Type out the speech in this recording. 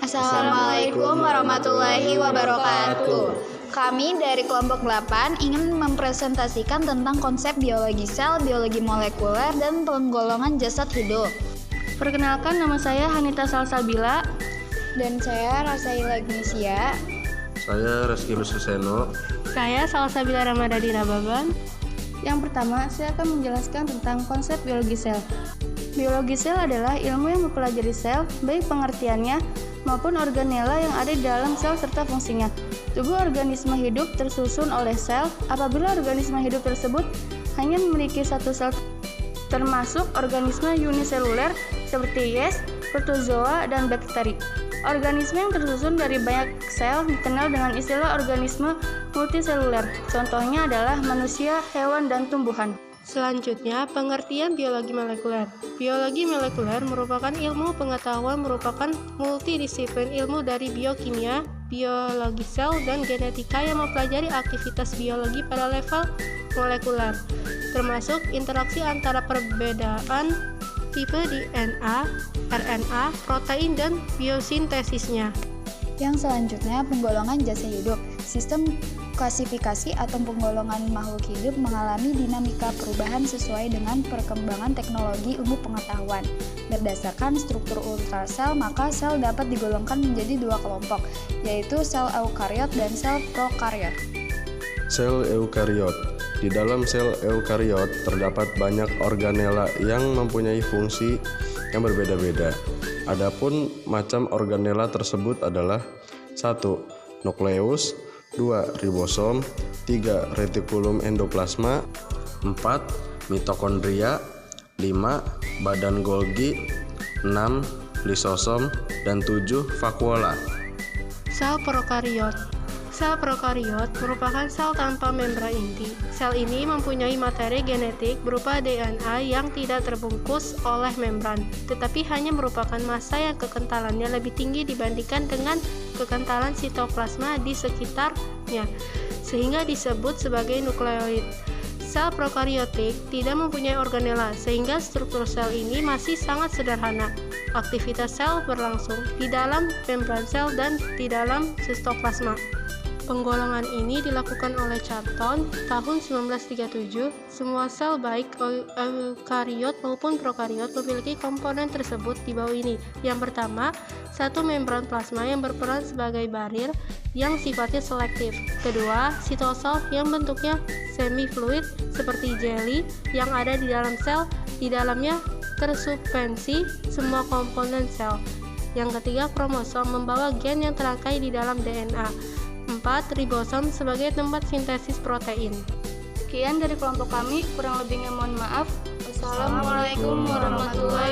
Assalamualaikum warahmatullahi wabarakatuh. Kami dari kelompok 8 ingin mempresentasikan tentang konsep biologi sel, biologi molekuler, dan penggolongan jasad hidup. Perkenalkan, nama saya Hanita Salsabila. Dan saya Rasaila Ignesia. Saya Reski Suseno. Saya Salsabila Ramadhani Rababan. Yang pertama, saya akan menjelaskan tentang konsep biologi sel. Biologi sel adalah ilmu yang mempelajari sel, baik pengertiannya maupun organela yang ada di dalam sel serta fungsinya. Tubuh organisme hidup tersusun oleh sel. Apabila organisme hidup tersebut hanya memiliki satu sel, termasuk organisme uniseluler seperti yeast, protozoa, dan bakteri. Organisme yang tersusun dari banyak sel dikenal dengan istilah organisme multiseluler. Contohnya adalah manusia, hewan, dan tumbuhan. Selanjutnya, pengertian biologi molekuler. Biologi molekuler merupakan ilmu pengetahuan merupakan multidisiplin ilmu dari biokimia, biologi sel, dan genetika yang mempelajari aktivitas biologi pada level molekuler, termasuk interaksi antara perbedaan tipe DNA, RNA, protein, dan biosintesisnya. Yang selanjutnya, penggolongan jasad hidup. Sistem klasifikasi atau penggolongan makhluk hidup mengalami dinamika perubahan sesuai dengan perkembangan teknologi ilmu pengetahuan. Berdasarkan struktur ultrasel, maka sel dapat digolongkan menjadi dua kelompok, yaitu sel eukariot dan sel prokariot. Sel eukariot. Di dalam sel eukariot terdapat banyak organela yang mempunyai fungsi yang berbeda-beda. Adapun macam organela tersebut adalah 1. Nukleus, 2. Ribosom, 3. Retikulum endoplasma, 4. Mitokondria, 5. Badan Golgi, 6. Lisosom, dan 7. Vakuola. Sel prokariot. Sel prokariot merupakan sel tanpa membran inti. Sel ini mempunyai materi genetik berupa DNA yang tidak terbungkus oleh membran, tetapi hanya merupakan massa yang kekentalannya lebih tinggi dibandingkan dengan kekentalan sitoplasma di sekitarnya, sehingga disebut sebagai nukleoid. Sel prokariotik tidak mempunyai organela, sehingga struktur sel ini masih sangat sederhana. Aktivitas sel berlangsung di dalam membran sel dan di dalam sitoplasma. Penggolongan ini dilakukan oleh Charton tahun 1937. Semua sel baik eukariot maupun prokariot memiliki komponen tersebut di bawah ini. Yang pertama, satu membran plasma yang berperan sebagai barir yang sifatnya selektif. Kedua, sitosol yang bentuknya semi-fluid seperti jelly yang ada di dalam sel. Di dalamnya tersuspensi semua komponen sel. Yang ketiga, kromosom membawa gen yang terangkai di dalam DNA. 4. Ribosom sebagai tempat sintesis protein. Sekian dari kelompok kami, kurang lebihnya mohon maaf. Wassalamualaikum warahmatullahi